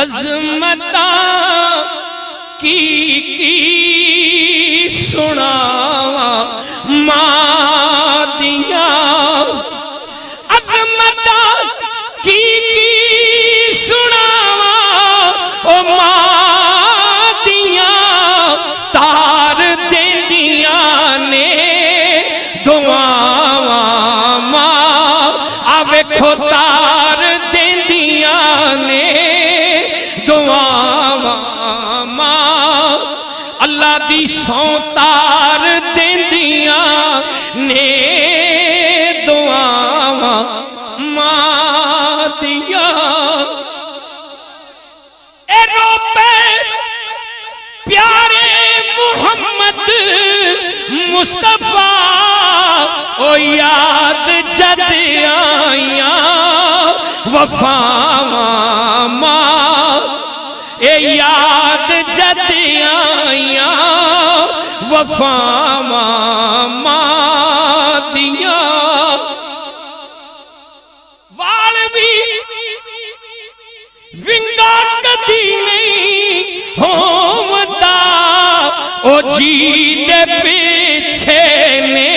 عظمتاں کی سناواں ماں دیاں عظمتاں کی سناواں او ماں دیاں تار دیندیاں نے دعاواں ماں آوے کھو تار دیندیاں نے دعاواں ماں اللہ دی سوں تار دیندیاں نے دعاواں ماں دیا اے رو پہ پیارے محمد مصطفیٰ او یاد جد آئیاں وفاواں ماں اے یاد جد آئیاں وفاواں ماں دیا وال بھی ونگا کدی نہیں ہوتا او جی دے پیچھے نے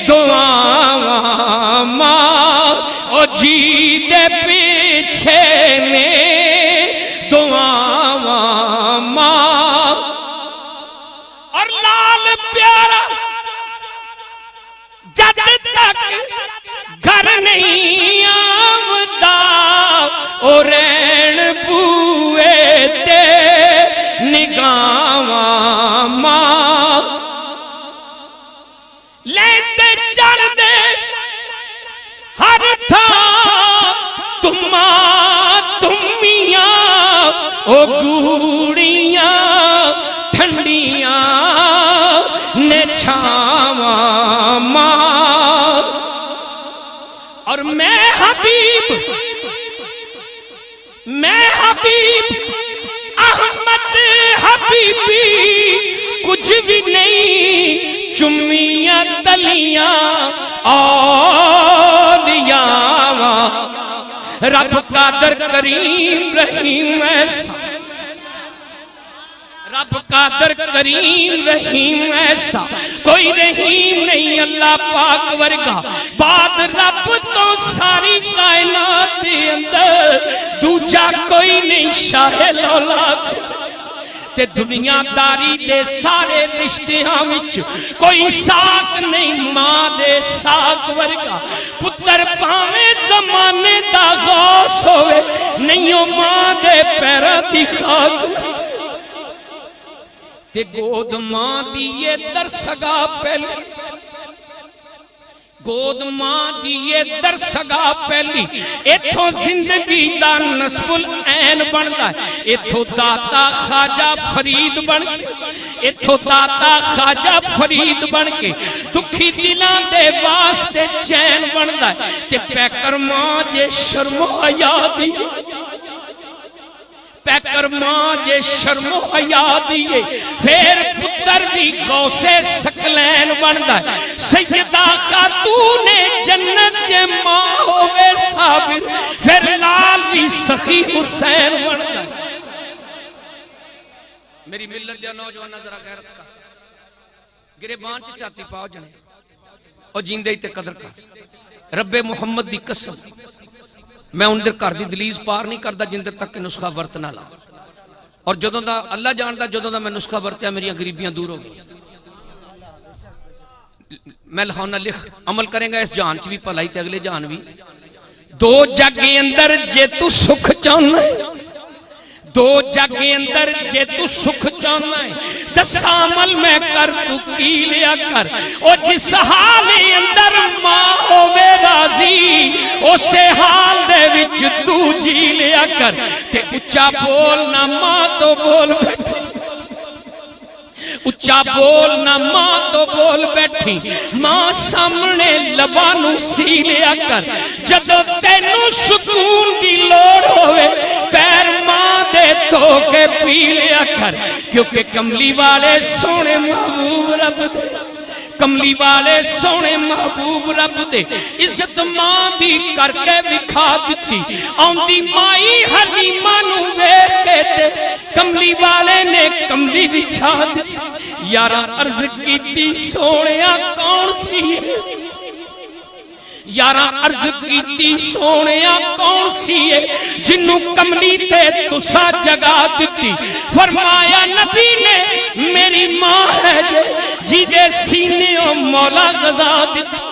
دعاواں ماں او جی دے پیچھے نے دعاواں ماں اور لال پیارا جد تک گھر نہیں آمدا او رین بوئے تے نگاواں ماں لیتے چڑھ دے ہر تھا تماں تمیاں او گوڑیاں ٹھنڈیاں نے چھاواں ماں اور میں حبیب احمد حبیبی کچھ بھی نہیں چمیاں تلیاں اولیاء رب قادر کریم رحیم ایسا رب قادر کریم رحیم ایسا کوئی رحیم نہیں اللہ پاک ورگا بعد رب تو ساری کائنات دے اندر دوجا کوئی نہیں شاہ لولاک تے دنیا داری دے سارے رشتیاں وچ کوئی ساکھ نہیں ماں دے ساکھ ورگا پتر پاویں زمانے دا غوث ہوئے نہیں ماں دے پیرا دی خاک تے گود ماں دیئے در سگا پہلی گود ماں دیئے در سگا پہلی ایتھو زندگی دا نصب العین بندا ہے ایتھو داتا خواجہ فرید بن کے ایتھو داتا خواجہ فرید بن کے دکھی دلان دے واسطے چین بندا ہے تے پیکر ماں جے شرم و حیا دی پیکر ماں جے شرم و حیا دیئے پھر پتر بھی غوث سکلین بندا ہے سیدہ خاتون جنت جے ماں ہوئے صابر پھر لال بھی سخی حسین بندا ہے میری ملت دیا نوجوان ذرا غیرت کا گریبان چاہتی پاؤ جنے اور جیندے تے قدر کا رب محمد دی قسم میں ان در کر دی دلیز پار نہیں کردہ جن در تک کہ نسخہ ورت نہ لا اور جدوں دا اللہ جاندہ جدوں دا میں نسخہ ورتیا میری غریبیاں دور ہو گئی میں لہونہ لکھ عمل کریں گا اس جان چی بھی پلائی تے اگلے جان بھی دو جگہ اندر جے تو سکھ چاہنا ہے دو جگہ اندر جے تو سکھ چاہنا ہے دس عمل میں کر تو کی لیا کر اور جس حال اندر ماں ہوئے راضی اسے حال دے وچ تو جی لیا کر تے اچھا بولنا ماں تو بول بیٹھی اچھا بولنا ماں تو بول بیٹھی ماں سامنے لبانو سی لیا کر جدو تینو سکون دی لوڑ ہوئے پیر ماں دے تو کے پی لیا کر کیونکہ کملی والے سونے محبوب رب دے کملی والے سونے محبوب رب دے عزت ماں دی کر کے وکھا دتی آندی مائی حلیمہ نو ویکھ کے تے کملی والے نے کملی بچھا دتی یارا عرض کیتی سونیا کون سی ہے یارا عرض کیتی سونیا کون سی ہے جنوں کملی تے تسا جگا دتی فرمایا نبی نے میری ماں ہے جی دے سینے مولا غزا دتی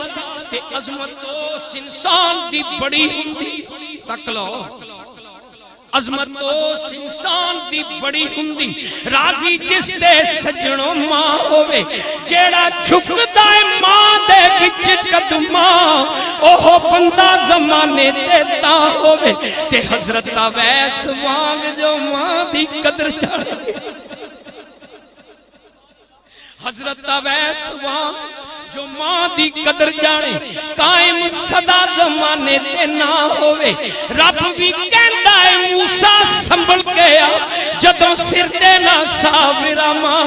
تے عظمت اس انسان دی بڑی ہوندی تک لو عظمت اس انسان دی بڑی ہوندی راضی جس دے سجنوں ماں ہوئے جیڑا چھکدا ہے ماں دے وچ قدماں اوہ بندہ زمانے تے تا ہوئے تے حضرت اویس وانگ جو ماں دی قدر جانے حضرت اویس وانگ جو ماں دی قدر جانے قائم صدا زمانے تے نہ ہوئے رب بھی کہندا ہے موسیٰ سنبھل گیا جدوں سر تے نہ ساورا ماں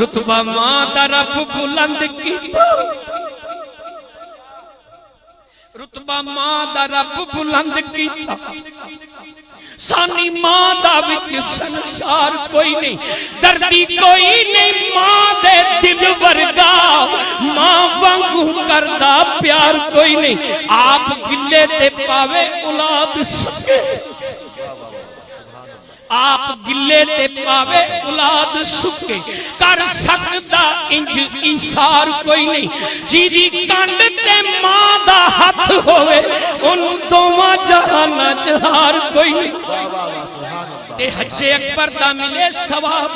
رتبہ ماں دا رب بلند کیتا رتبہ ماں دا رب بلند کیتا سانی ماں دا وچ سنسار کوئی نہیں دردی کوئی نہیں ماں دے دل ورگا ماں وانگو کردہ پیار کوئی نہیں آپ گلے تے پاوے اولاد سکے آپ گلے تے پاوے اولاد سکے کر سکتا انج انسار کوئی نہیں جی دی کانڈ تے ماں دا ہاتھ ہوئے ان دوما جہانا جہار کوئی نہیں تے حج اکبر دا ملے ثواب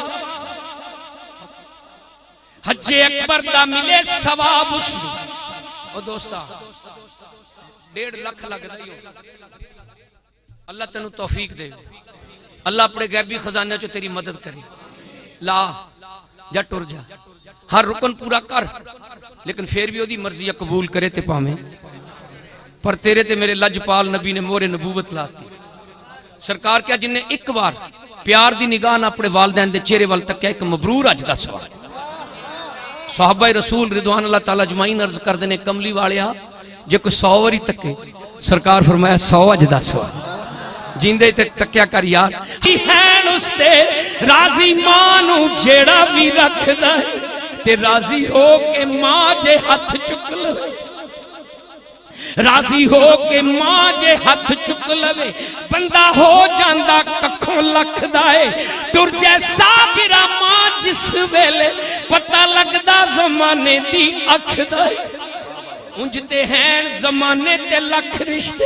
حج اکبر دا ملے ثواب اس او دوستا 1.5 لاکھ لگ دائیو اللہ تنو توفیق دے اللہ اپنے غیبی خزانہ جو تیری مدد کرے لا جا ٹر جا ہر رکن پورا کر لیکن پھر بھی وہ دی مرضی قبول کرے تے پامیں پر تیرے تے میرے لجپال نبی نے مورے نبوت لاتی سرکار کیا جن نے ایک بار پیار دی نگاہ نہ اپنے والدین دے چہرے وال تک کیا ایک مبرور اج دا سوال صحابہ رسول رضوان اللہ تعالیٰ جمعین عرض کر دینے کملی والیا جے کوئی 100 وری تکے سرکار فرمایا 100 اج دا سوال جیندے تے تکیا کر یار ہی ہین اس تے راضی مانو جیڑا بھی رکھ دائے تے راضی ہو کہ ماں جے ہاتھ چک لوے راضی ہو کہ ماں جے ہاتھ چک لوے بندہ ہو جاندہ ککھوں لکھ دائے ٹر جیسا برا ماں جس ویلے پتہ لگدا زمانے دی اکھ دائے انجتے ہیں زمانے تے لکھ رشتے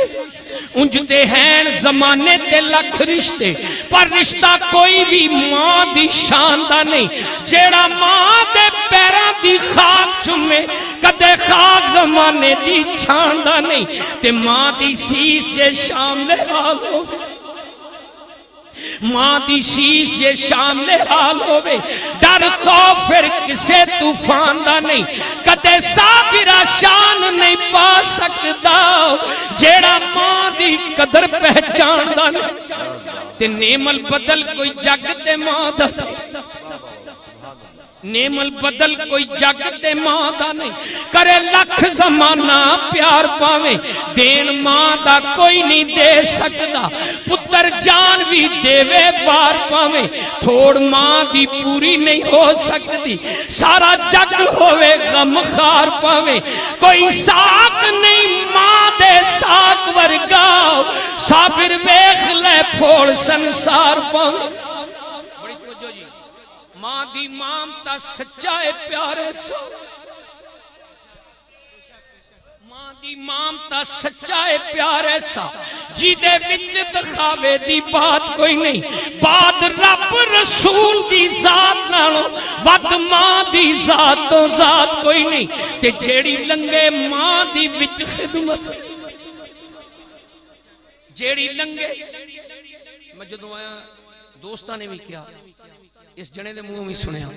انجتے ہیں زمانے تے لکھ رشتے پر رشتہ کوئی بھی ماں دی شاندہ نہیں جیڑا ماں دے پیران دی خاک چمے کدے خاک زمانے دی چھاندہ نہیں تے ماں دی سیس جے شام لے حال ہوئے ماں دی شیش یہ شامل حال ہوئے ڈر خوف پھر کسے طوفان دا نہیں کدے صابرہ شان نہیں پا سکتا جیڑا ماں دی قدر پہچان دا نہیں تے نیم البدل کوئی جگ تے ماں دا نہیں نیم البدل کوئی جگ تے ماں دا نہیں کرے لکھ زمانہ پیار پاویں دین ماں دا کوئی نہیں دے سکتا پتر جان بھی دیوے بار پاویں تھوڑ ماں دی پوری نہیں ہو سکتی سارا جگ ہوئے غم خار پاویں کوئی ساک نہیں ماں دے ساک ورگاؤ صابر ویخ لے پھوڑ سنسار پاویں ماں دی مامتا سچائے پیارے سو ماں دی مامتا سچائے پیارے سا جی دے وچ دکھاوے دی بات کوئی نہیں بات رب رسول دی ذات نالو ود ماں دی ذاتوں ذات کوئی نہیں تے جیڑی لنگے ماں دی وچ خدمت جیڑی لنگے میں جدوں آیا دوستہ نے بھی کیا اس جنے دے منہ میں سنیا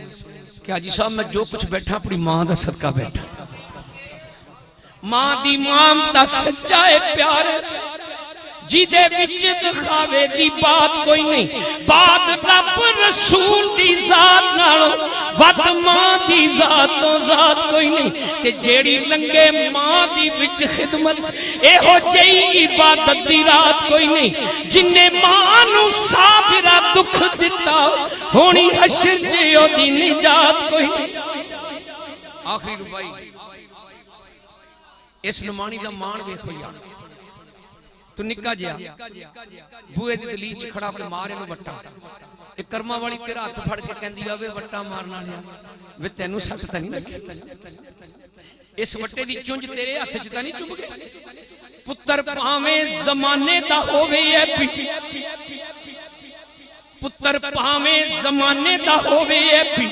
کہ حاجی صاحب میں جو کچھ بیٹھا اپنی ماں دا صدقہ بیٹھا ماں دی مام تا سچائے پیارے جیدے وچ دکھاوے دی بات کوئی نہیں، بات رب رسول دی ذات نالوں ود ماں دی ذات تو ذات کوئی نہیں، تے جیڑی لنگے ماں دی وچ خدمت اے ہو جئی عبادت دی رات کوئی نہیں، جن نے ماں نو صابرہ دکھ دیتا ہونی حشر جیو دی نجات کوئی نہیں۔ آخری ربائی اس نمانی دا مان ویکھو یار، تو نکا جیا بوئے دی دلیچ کھڑا کے مارے نو وٹا، ایک کرما والی تیرا ہاتھ پھڑ کے کہندی آوے وٹا مارنا لیا وے تینوں سکتا نہیں لگے، اس وٹے دی چونج تیرے ہاتھ جتا نہیں چوب گئے، پتر پاویں زمانے دا ہووے اے پی، پتر پاویں زمانے دا ہووے اے پی،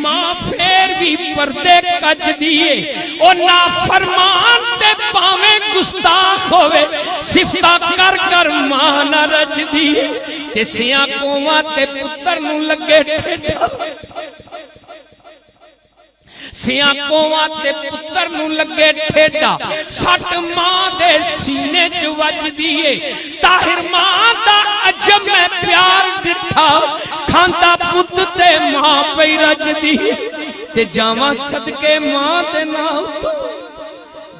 ماں پھر بھی پردے کج دیئے، او نافرمان تے پاویں گستاخ ہووے، صفتہ کر کر ماں نہ رج دیئے، تے سیاں قوماں تے پتر نو لگے ٹھیٹا، سیاں قوماں تے پتر نو لگے ٹھیٹا، سٹ ماں دے سینے جو وج دیئے، طاہر ماں دا عجم میں پیار ڈٹھا، کھانتا پت تے ماں پہ رج دیئے، تے جاواں صدقے ماں دے ناؤ تو،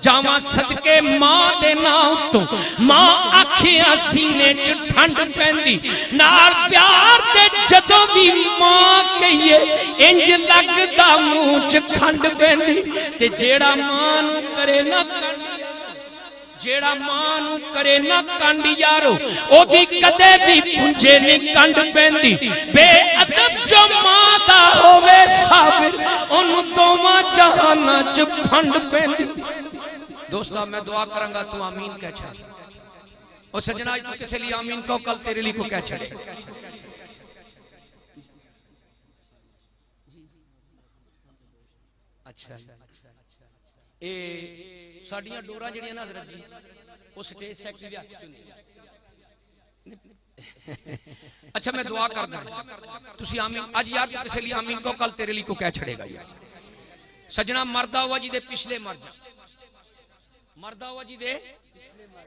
جاواں صدقے ماں دے ناؤ تو، ماں آکھیاں سینے جو ٹھنڈ پہندی، نال پیار تے جدوں بھی ماں کہیے، انج لگ دا موچ کھنڈ پہندی، تے جیڑا ماں نو کرے نہ کنڈ، جیڑا ماں نو کرے نہ کنڈ یارو، او دی کدے بھی پنجے نہیں کنڈ پہندی، بے ادب جو ماں دا ہووے صابر، ان تو ماں جہانا جو پھنڈ پہندی۔ دوستا میں دعا کروں گا تو آمین کہہ چھڑ، اور سجنہ تو کسے لیے آمین کو کل تیرے لیے کو کہہ چھڑے۔ اچھا اے ساڑیاں ڈورا جڑیاں نا حضرت جی اس سٹیج سیکٹری دے ہاتھ سنی، اچھا میں دعا کر دوں تسی آمین، آج یار تو کسے لیے آمین کو کل تیرے لیے کو کہہ چھڑے گا یار۔ سجنہ مردہ ہوا جی دے پچھلے مرد، مردہ ہوا جی دے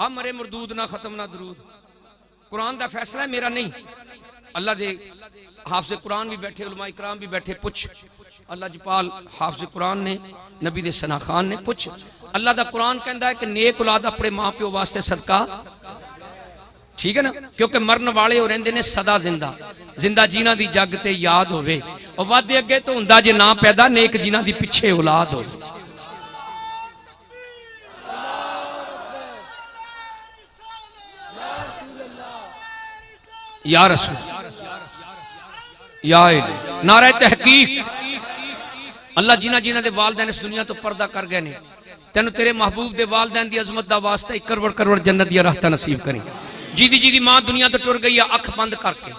امر مردود نہ ختم نہ درود، قرآن دا فیصلہ ہے میرا نہیں، اللہ دے حافظ قرآن بھی بیٹھے، علماء اکرام بھی بیٹھے، پوچھ اللہ جپال حافظ قرآن نے نبی دے ثنا خان نے پوچھ، اللہ دا قرآن کہندا ہے کہ نیک اولاد اپنے ماں پیو واسطے صدقہ، ٹھیک ہے نا، کیونکہ مرن والے ہو رہندے نے صدا زندہ، زندہ جینا دی جگ تے یاد ہوئے، اور وعدے اگے تو ہوندا جے نہ پیدا نیک جینا دی پیچھے اولاد ہوئے۔ یا رسول یا الہ، نعرہ تحقیق، اللہ جینا جینا دے والدین اس دنیا تو پردہ کر گئے نے، تینو تیرے محبوب دے والدین دی عظمت دا واسطہ ایک کروڑ کروڑ جنت دیا رہتا نصیب کریں۔ جیدی ماں دنیا تو ٹر گئی ہے اکھ بند کر کے،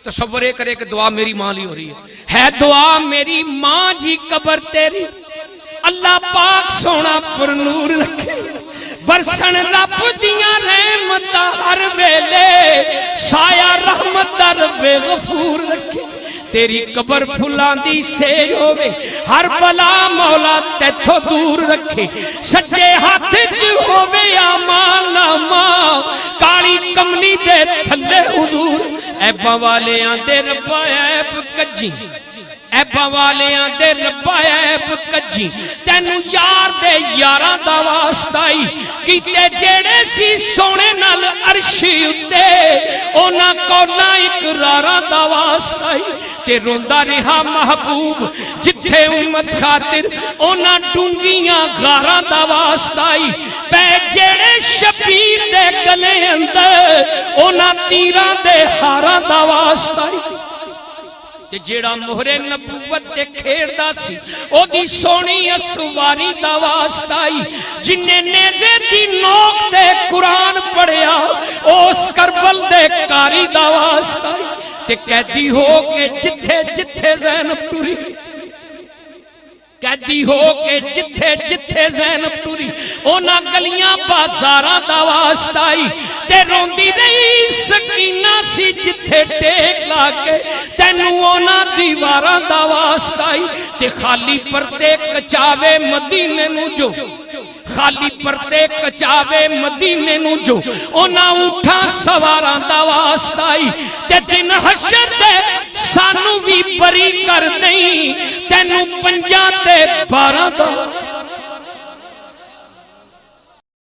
تصور یہ کرے کہ دعا میری ماں لی ہو رہی ہے دعا میری ماں جی قبر تیری، اللہ پاک سونا پر نور رکھے، برسن رب دیاں رحمت ہر ویلے، سایہ رحمت در بے غفور رکھے، تیری قبر پھلان دی سیج ہوئے، ہر بلا مولا تیتھو دور رکھے، سچے ہاتھ جو ہوئے آمان ناما، کالی کملی دے تھلے حضور، ایبا والے آندے ربا ایب کجی، ایبا والے آندے ربا ایب کجی، تینو یار دے یاران دا واسطائی، کیتے جیڑے سی سونے نال عرشی اتے، اونا کونا اقراران دا واسطائی، تے روندہ رہا محبوب جتھے امت خاطر، اونا ڈونگیاں غاران دا واسطائی، پہ جیڑے شبیر دے گلے اندر، اونا تیران دے ہاران دا واسطائی، جیڑا مہر نبوت تے کھیڑ دا سی او دی سونی اسواری دا واسطائی، جنہیں نیزے دی نوک تے قرآن پڑھیا اس کربل دے کاری دا واسطائی، تے قیدی ہو کے جتھے جتھے زینب ٹوری، قیدی ہو کے جتھے جتھے زینب ٹوری، اونا گلیاں بازاراں دا واسطائی، تے روندی رہی سکینہ سی جتھے ٹیک لاکے، تینو اونا دیواراں دا واسطائی، تے خالی پردے کچاوے مدینے نو جو، خالی پردے کچاوے مدینے نو جو اونا اٹھا سواراں دا واسطہ ہی تے دن حشر دے سانو بھی بری کر دیں تینو 5 تے 12 دا